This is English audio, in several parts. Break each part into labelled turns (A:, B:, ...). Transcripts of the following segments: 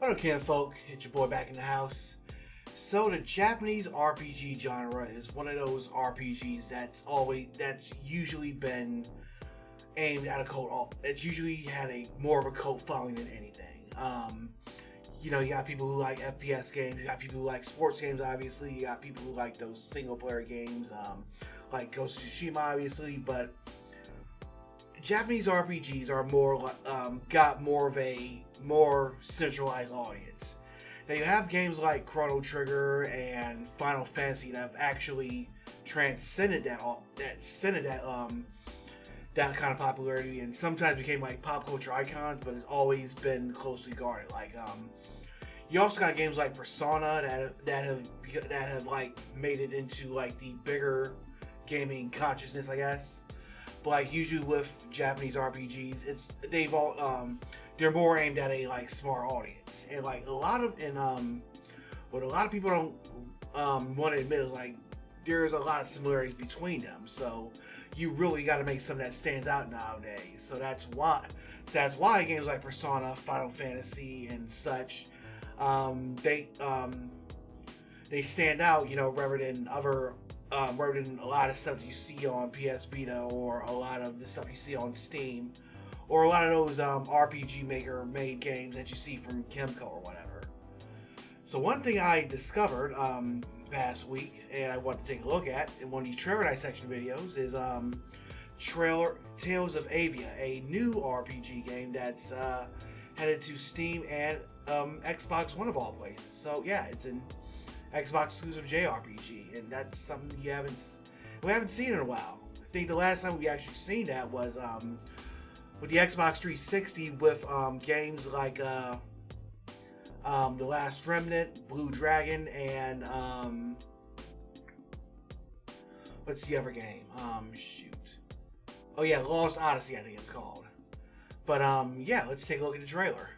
A: What up, kinfolk? It's your boy back in the house. So the Japanese RPG genre is one of those RPGs that's usually been aimed at a cult. It's usually had a more of a cult following than anything. You got people who like FPS games. You got people who like sports games. Obviously, you got people who like those single player games, like Ghost of Tsushima, obviously. But Japanese RPGs are got more of a more centralized audience. Now you have games like Chrono Trigger and Final Fantasy that have actually transcended that kind of popularity and sometimes became like pop culture icons, but it's always been closely guarded. Like you also got games like Persona that have like made it into like the bigger gaming consciousness, I guess. But like usually with Japanese RPGs, they're more aimed at a like smart audience, and like what a lot of people don't want to admit is like there's a lot of similarities between them. So you really got to make something that stands out nowadays. So that's why games like Persona, Final Fantasy, and such they stand out, rather than a lot of stuff that you see on PS Vita or a lot of the stuff you see on Steam or a lot of those RPG Maker made games that you see from Kimco or whatever. So one thing I discovered past week and I want to take a look at in one of these trailer dissection videos is Tales of Avia, a new RPG game that's headed to Steam and Xbox One of all places. So yeah, it's an Xbox exclusive JRPG, and that's something we haven't seen in a while. I think the last time we actually seen that was with the Xbox 360 with games like The Last Remnant, Blue Dragon, and what's the other game? Oh yeah, Lost Odyssey, I think it's called. But yeah, let's take a look at the trailer.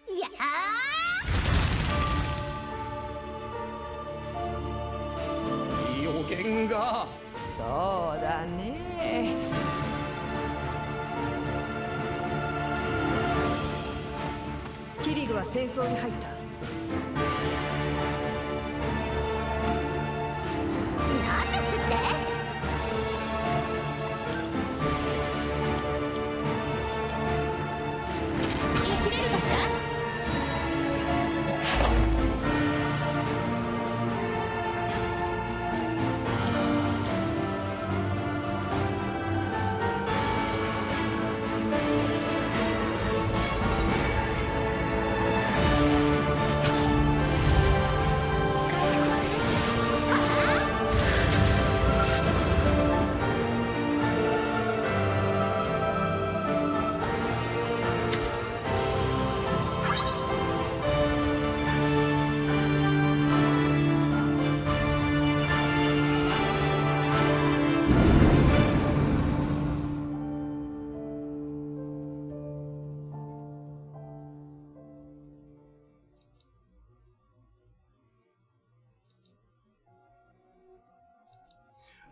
B: Yeah.
C: 予言が
D: そうだね。キリグは戦争に入った。
B: なんですって？生きれるかしら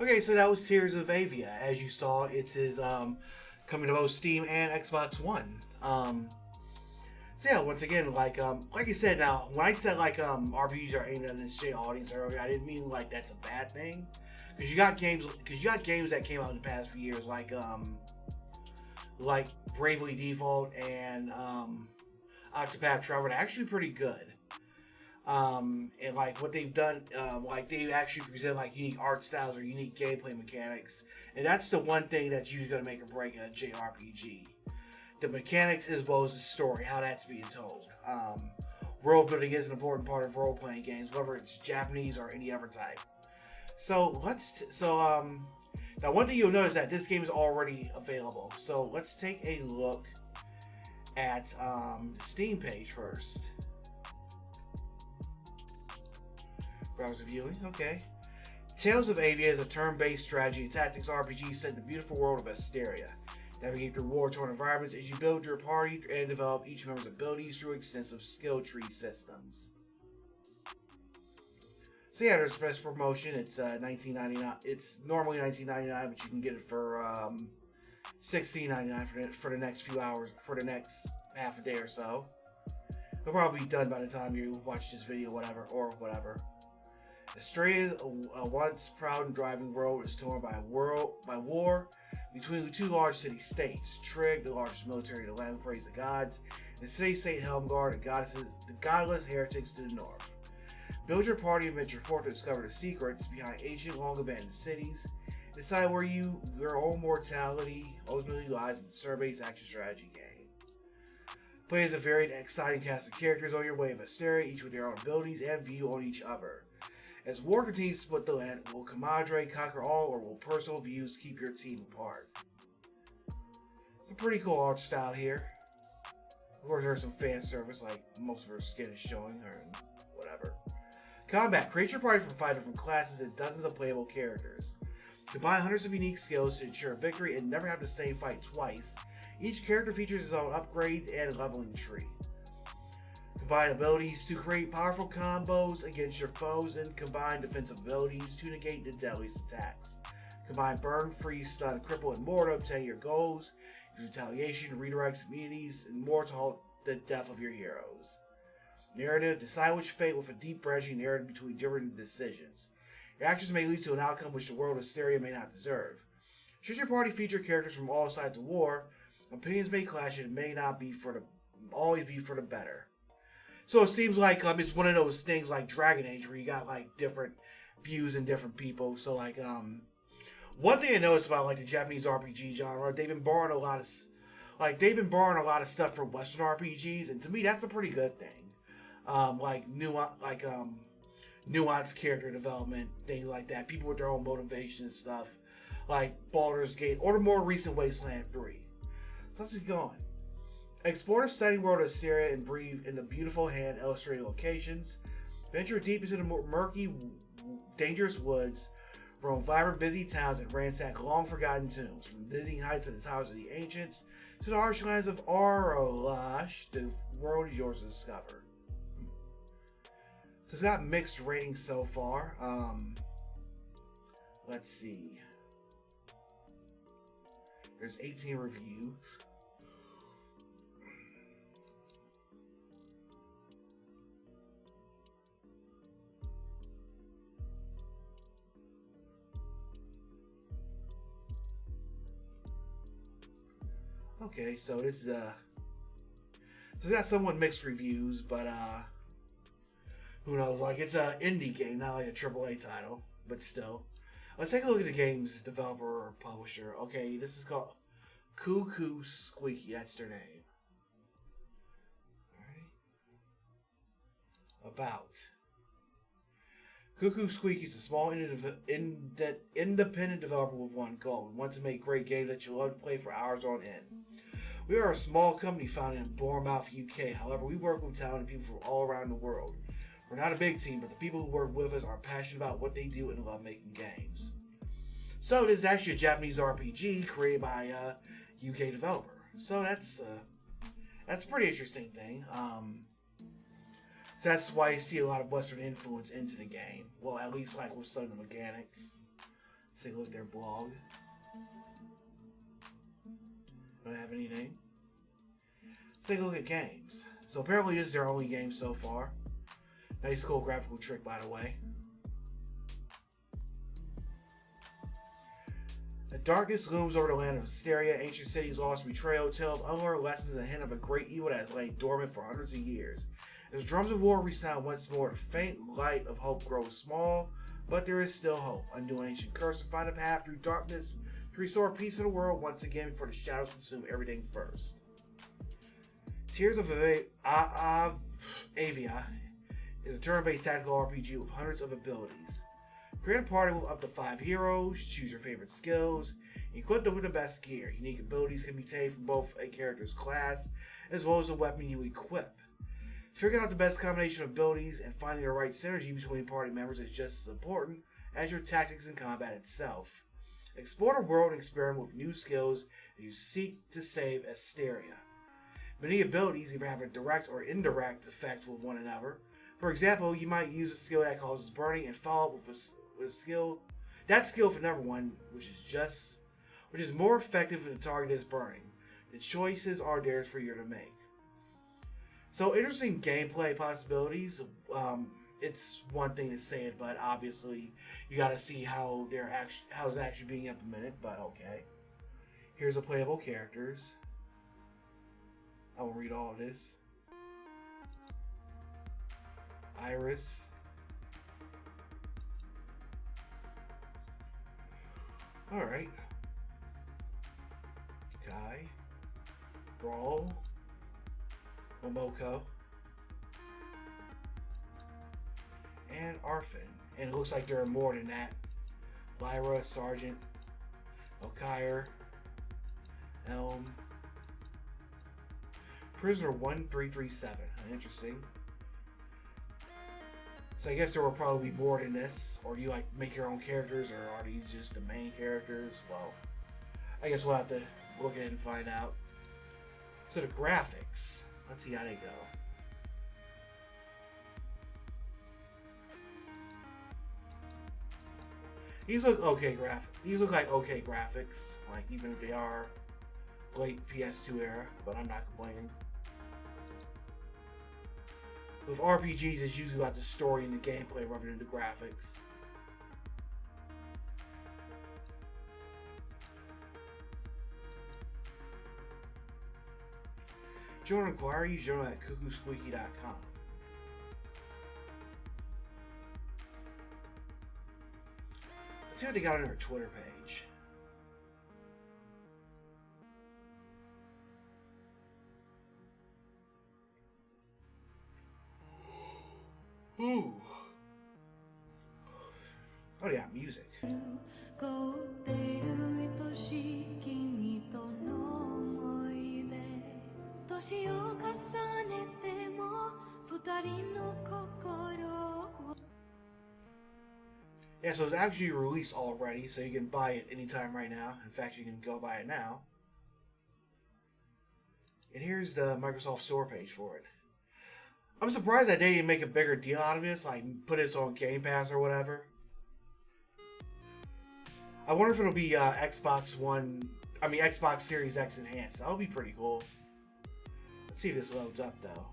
B: ？Okay,
A: so that was Tears of Avia. As you saw, it's coming to both Steam and Xbox One. So yeah, once again, like I said, now when I said like RPGs are aimed at an insane audience earlier, I didn't mean like that's a bad thing, because you got games that came out in the past few years like Bravely Default and Octopath Traveler. They're actually pretty good. And like what they've done, like they actually present like unique art styles or unique gameplay mechanics, and that's the one thing that's usually going to make or break a JRPG. The mechanics as well as the story, how that's being told. World building is an important part of role playing games, whether it's Japanese or any other type. So now one thing you'll notice is that this game is already available. So let's take a look at the Steam page first. Browser viewing, okay. Tales of Avia is a turn-based strategy and tactics RPG set in the beautiful world of Asteria. Navigate through war-torn environments as you build your party and develop each member's abilities through extensive skill tree systems. So yeah, there's a special promotion. It's $19.99. It's normally $19.99, but you can get it for $16.99 for the next few hours, for the next half a day or so. It'll probably be done by the time you watch this video, whatever. Astraea, a once proud and thriving world, is torn by war between the two large city-states. Trig, the largest military in the land, praise the gods, and city-state Helmgard, the godless heretics to the north. Build your party and venture forth to discover the secrets behind ancient, long-abandoned cities. Decide where your own mortality ultimately lies in the survey's action strategy game. Play as a varied, exciting cast of characters on your way of Asteria, each with their own abilities and view on each other. As war continues to split the land, will Commadre conquer all, or will personal views keep your team apart? It's a pretty cool art style here. Of course, there's some fan service, like most of her skin is showing, or whatever. Combat. Create your party from 5 different classes and dozens of playable characters. Combine hundreds of unique skills to ensure victory and never have the same fight twice. Each character features its own upgrades and leveling tree. Combine abilities to create powerful combos against your foes, and combine defensive abilities to negate the deadliest attacks. Combine burn, freeze, stun, cripple, and more to obtain your goals. Use retaliation, redirects, immunities, and more to halt the death of your heroes. Narrative. Decide which fate with a deep branching narrative between different decisions. Your actions may lead to an outcome which the world of Asteria may not deserve. Should your party feature characters from all sides of war, opinions may clash and it may not be always be for the better. So it seems like it's one of those things like Dragon Age where you got like different views and different people. So like one thing I noticed about like the Japanese RPG genre, they've been borrowing a lot of stuff from Western RPGs, and to me that's a pretty good thing. Nuanced character development, things like that. People with their own motivation and stuff, like Baldur's Gate or the more recent Wasteland 3. So let's keep going. Explore the stunning world of Asteria and breathe in the beautiful hand-illustrated locations. Venture deep into the murky, dangerous woods, roam vibrant, busy towns, and ransack long-forgotten tombs. From the dizzying heights of the towers of the ancients to the harsh lands of Aralash, the world is yours to discover. So it's got mixed ratings so far. Let's see. There's 18 reviews. Okay, so this is so it's got somewhat mixed reviews, but who knows? Like, it's an indie game, not like a AAA title, but still. Let's take a look at the game's developer or publisher. Okay, this is called Cuckoo Squeaky. That's their name. All right. About. Cuckoo Squeaky is a small independent developer with one goal. We want to make great games that you love to play for hours on end. We are a small company founded in Bournemouth, UK. However, we work with talented people from all around the world. We're not a big team, but the people who work with us are passionate about what they do and love making games. So this is actually a Japanese RPG created by a UK developer. So that's a pretty interesting thing. So that's why you see a lot of Western influence into the game. Well, at least like with some of the mechanics. Let's take a look at their blog. Don't have anything. Let's take a look at games. So apparently this is their only game so far. Nice cool graphical trick, by the way. The darkness looms over the land of Asteria, ancient cities lost, betrayal, tale of unlearned lessons, and a hint of a great evil that has lain dormant for hundreds of years. As drums of war resound once more, the faint light of hope grows small, but there is still hope. Undo an ancient curse and find a path through darkness to restore peace in the world once again before the shadows consume everything first. Tears of Avia is a turn-based tactical RPG with hundreds of abilities. Create a party with up to 5 heroes, choose your favorite skills, and equip them with the best gear. Unique abilities can be taken from both a character's class as well as the weapon you equip. Figuring out the best combination of abilities and finding the right synergy between party members is just as important as your tactics and combat itself. Explore the world and experiment with new skills as you seek to save Asteria. Many abilities either have a direct or indirect effect with one another. For example, you might use a skill that causes burning and follow up with a skill. That skill for number one, which is just which is more effective if the target is burning. The choices are theirs for you to make. So interesting gameplay possibilities. It's one thing to say it, but obviously you got to see how it's actually being implemented. But okay, here's the playable characters. I will read all of this. Iris. All right. Guy. Brawl. Momoko. And Arfin. And it looks like there are more than that. Lyra, Sergeant. Okair. Elm. Prisoner 1337. Interesting. So I guess there will probably be more than this. Or do you like make your own characters, or are these just the main characters? Well, I guess we'll have to look at it and find out. So the graphics. Let's see how they go. These look okay These look like okay graphics. Like even if they are late PS2 era, but I'm not complaining. With RPGs, it's usually about the story and the gameplay rather than the graphics. Journal inquiry, journal at cuckoosqueaky.com. Let's see what they got on their Twitter page. Ooh. Oh yeah, music. Yeah, so it's actually released already, so you can buy it anytime right now. In fact, you can go buy it now. And here's the Microsoft Store page for it. I'm surprised that they didn't make a bigger deal out of this, like put it on Game Pass or whatever. I wonder if it'll be Xbox Series X enhanced. That would be pretty cool. Let's see if this loads up though.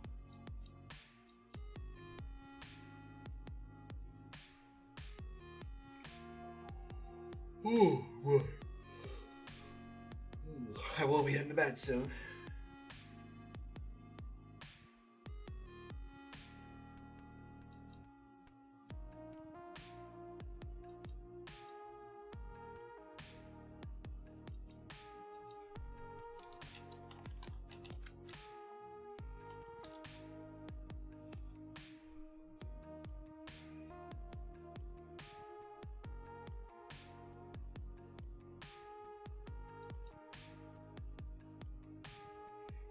A: Ooh, boy. I will be heading to bed soon.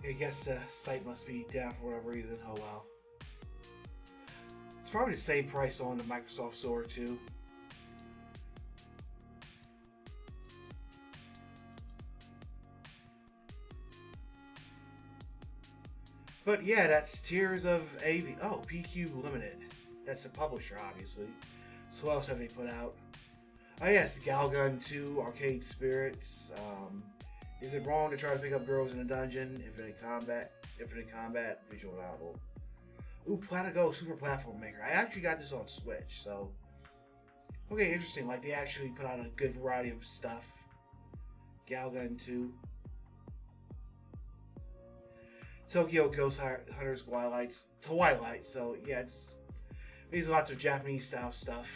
A: I guess the site must be down for whatever reason. Oh well. It's probably the same price on the Microsoft Store too. But yeah, that's Tears of Avia. Oh, PQ Limited. That's the publisher, obviously. So what else have they put out? Oh yes, Galgun 2, Arcade Spirits. Is it wrong to try to pick up girls in a dungeon? Infinite Combat, visual novel. Ooh, Platigo Super Platform Maker. I actually got this on Switch, so okay, interesting. Like they actually put out a good variety of stuff. Galgun 2. Tokyo Ghost Hunters Twilight. So yeah, it's basically lots of Japanese style stuff.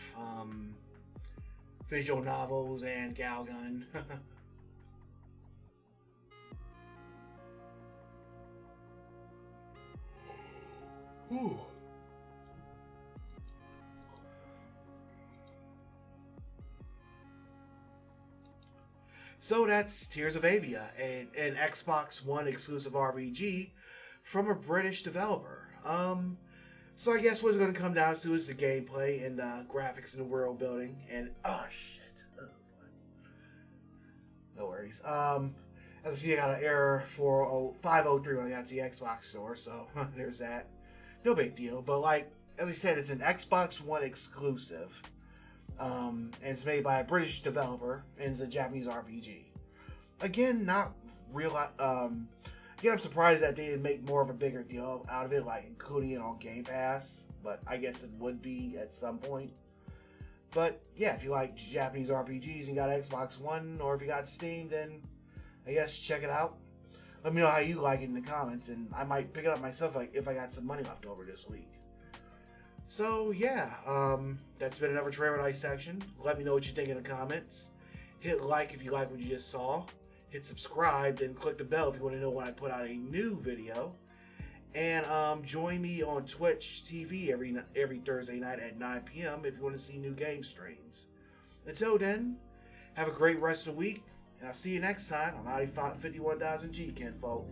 A: Visual novels and Galgun. Ooh. So that's Tears of Avia, an Xbox One exclusive RPG from a British developer. So I guess what it's going to come down to is the gameplay and the graphics and the world building. And oh shit, oh boy, no worries. As I see, I got an error 503 when I got to the Xbox store, so there's that. No big deal, but like as I said, it's an Xbox One exclusive, and it's made by a British developer, and it's a Japanese RPG. again, not real. Again, I'm surprised that they didn't make more of a bigger deal out of it, like including it on Game Pass. But I guess it would be at some point. But yeah, if you like Japanese RPGs and got Xbox One, or if you got Steam, then I guess check it out. Let me know how you like it in the comments, and I might pick it up myself if I got some money left over this week. So yeah, that's been another Trailer Dissection. Let me know what you think in the comments. Hit like if you like what you just saw. Hit subscribe, then click the bell if you want to know when I put out a new video. And join me on Twitch TV every Thursday night at 9 p.m. if you want to see new game streams. Until then, have a great rest of the week, and I'll see you next time on 51,000 G, kinfolk.